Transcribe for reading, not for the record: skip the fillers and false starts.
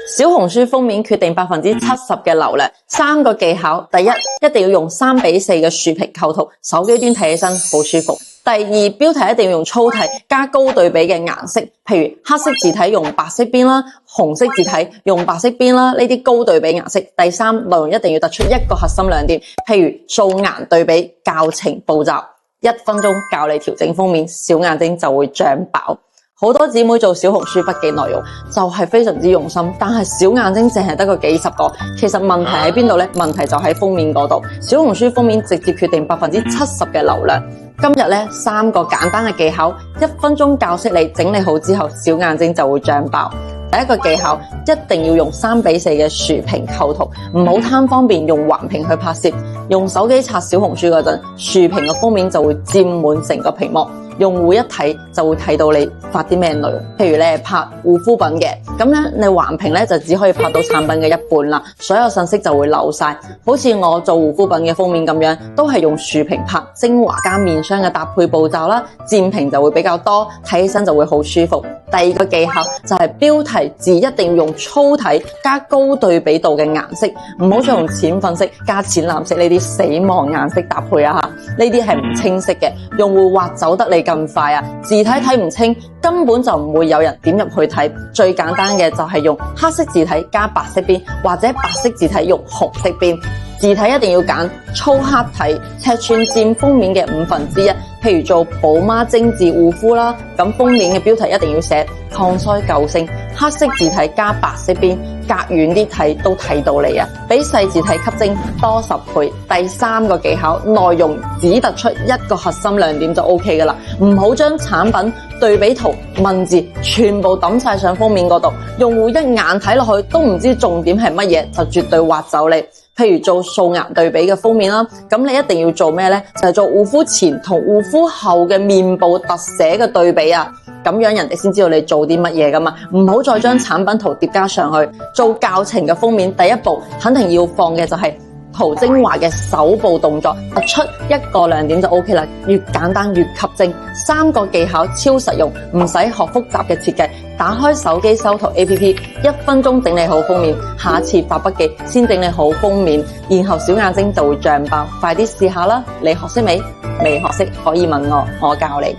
小紅書封面決定70%嘅流量，3個技巧。第一，一定要用3:4嘅豎屏構圖，手機端睇起身好舒服。第二，標題一定要用粗體加高對比嘅顏色，譬如黑色字體用白色邊啦，紅色字體用白色邊啦，呢啲高對比顏色。第三，內容一定要突出一個核心亮點，譬如素顏對比、教程步驟，1分鐘教你調整封面，小眼睛就會漲爆。好多姊妹做小紅書筆記內容就係非常之用心，但係小眼睛淨係得個幾十個。其實問題喺邊度呢？問題就喺封面嗰度。小紅書封面直接決定70%嘅流量。今日呢3個簡單嘅技巧，1分鐘教識你整理好之後，小眼睛就會漲爆。第一個技巧，一定要用3:4嘅豎屏構圖，唔好貪方便用橫屏去拍攝。用手機刷小紅書嗰陣，豎屏嘅封面就會佔滿成個屏幕。用戶一睇就會睇到你發啲咩內容，譬如你係拍護膚品嘅，咁咧你橫屏咧就只可以拍到產品嘅一半啦，所有信息就會漏晒。好似我做護膚品嘅封面咁樣，都係用豎屏拍精華加面霜嘅搭配步驟啦，佔屏就會比較多，睇起身就會好舒服。第二個技巧就係標題字一定要用粗體加高對比度嘅顏色，唔好再用淺粉色加淺藍色呢啲死亡顏色搭配啊吓，呢啲係唔清晰嘅，用戶滑走得你咁快啊，字體睇唔清，根本就唔會有人點入去睇。最簡單嘅就係用黑色字體加白色邊，或者白色字體用紅色邊。字體一定要揀粗黑體，尺寸佔封面嘅1/5。譬如做寶媽精緻護膚啦，咁封面嘅標題一定要寫抗衰救星，黑色字體加白色邊，隔遠啲睇都睇到你啊！比細字體吸睛多10倍。第三個技巧，內容只突出一個核心亮點就 OK 噶啦，唔好將產品對比圖、文字全部抌晒上封面嗰度，用戶一眼睇落去都唔知重點係乜嘢，就絕對挖走你。譬如做素顏對比嘅封面啦，咁你一定要做咩呢？就係做護膚前同護膚後嘅面部特寫嘅對比啊，咁樣人哋先知道你做啲乜嘢噶嘛。唔好再將產品圖疊加上去。做教程嘅封面，第一步肯定要放嘅就係塗精華嘅手部動作，突出一個亮點就 OK 啦，越簡單越吸睛。3個技巧超實用，唔使學複雜嘅設計，打開手機修圖 APP，1分鐘整理好封面，下次發筆記先整理好封面，然後小眼睛就會漲爆。快啲試下啦！你學識未？未學識可以問我，我教你。